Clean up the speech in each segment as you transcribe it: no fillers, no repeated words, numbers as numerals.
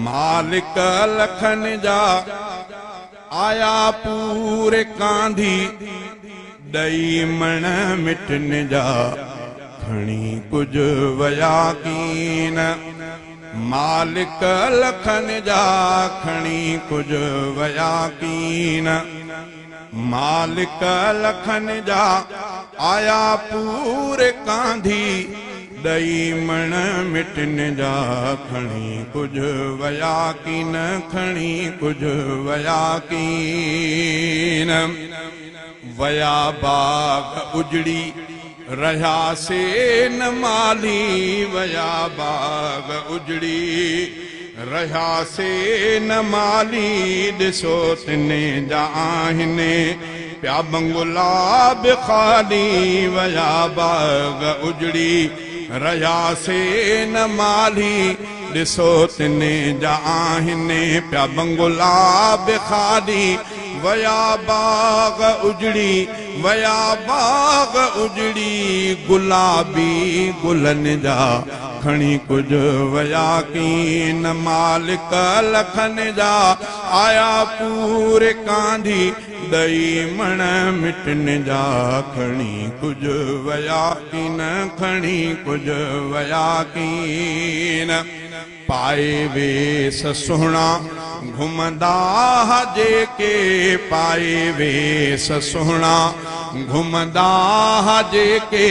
मालिक लखन जा आया पूरे कांधी दई मण मिटन जा खणी कुछ वया कीन मालिक लखन जा खणी कुछ वया कीन मालिक लखन जा आया पूरे कांधी दई मण मिटन जा खणी कुछ वया कीन खणी कुछ वया कीन वया बाग उजड़ी रहा से न माली वया बाग उजड़ी रहा से न माली दिसो तिने जा आहिने प्या बंगुला बिखाली वया बाग उजड़ी रहा से न माली दिसो तिने जा आहिने प्या बंगुला बिखाली वया बाग उजड़ी वया बाग उजड़ी गुलाबी गुलन जा खणी कुछ वया कीन मालिक लखन जा आया पूरे कांधी दई मण मिटन जा खणी कुछ वया कीन खणी कुछ वया कीन पाए वेस सुहणा घुमदा जेके पाए वेस सुहणा घुमदा जेके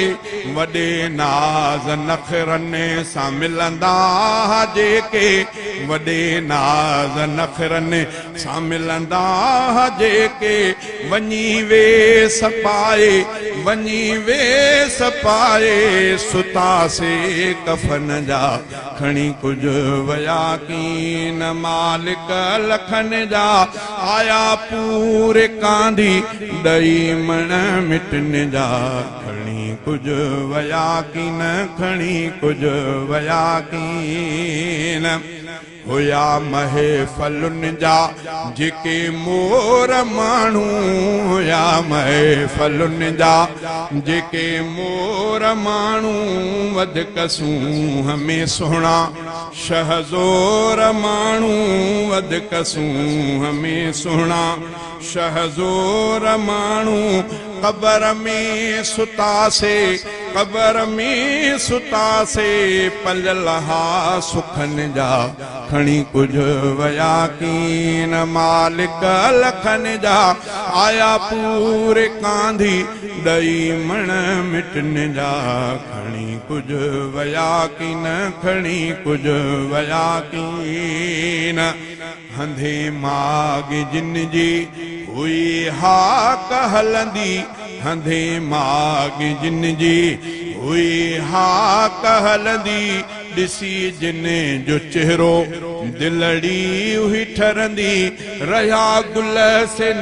वॾे नाज़ नखरने सां मिलंदा जेके वॾे नाज़ नखरने सां मिलंदा जेके वञी वेस पाए सुता से कफन जा खणी कुछ वया कीन मालिक लखन जा आया पूरे कांधी दई मण मिटन जा खणी कुछ वया कीन खणी कुछ वया कीन होया महफलुन जा जेके मोर माण्हू होया महफलुन जा जेके मोर माण्हू वधक सूंह में सुहिणा शहज़ोर माण्हू वधक सूंह में सुहिणा शहज़ोर माण्हू कबर में सुतासे पलल हा सुखन जा खणी कुछ वया कीन मालिक लखन जा आया पूरे कांधी दई मण मिटन जा खणी कुछ वया कीन खणी कुछ वया कीन हंधे माग जिन जी हुई हा कहलंदी हंधे माग जिन जी हुई हा कहलंदी ॾिसी जिन जो चेहरो दिलड़ी हुई ठरंदी रहा गुल से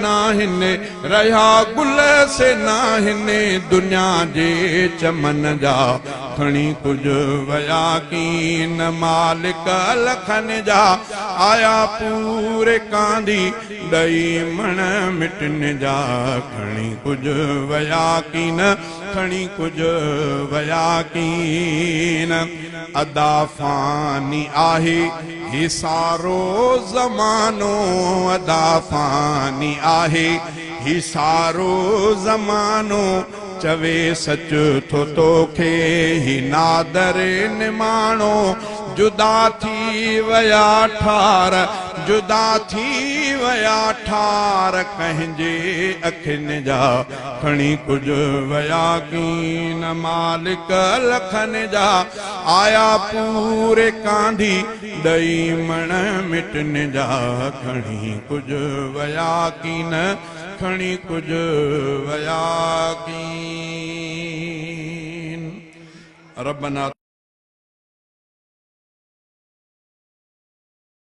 नाहिन दुनिया जे चमन जा खणी कुछ वया कीन मालिक लखन जा आया पूरे कांधी दई मण मिटन जा खणी कुछ वया कीन खणी कुछ वया कीन अदा फानी आहे ही सारो ज़मानो अदा फानी आहे ही सारो ज़मानो चवे सच थो तोखे ही नादर निमाणो जुदा थी वया ठार कंहिंजे अखियुनि जा खणी कुछ वया कीन मालिक लखन जा आया पूरे कांधी दई मण मिटन जा खणी कुछ वया कीन खणी कुछ वया कीन रब्बना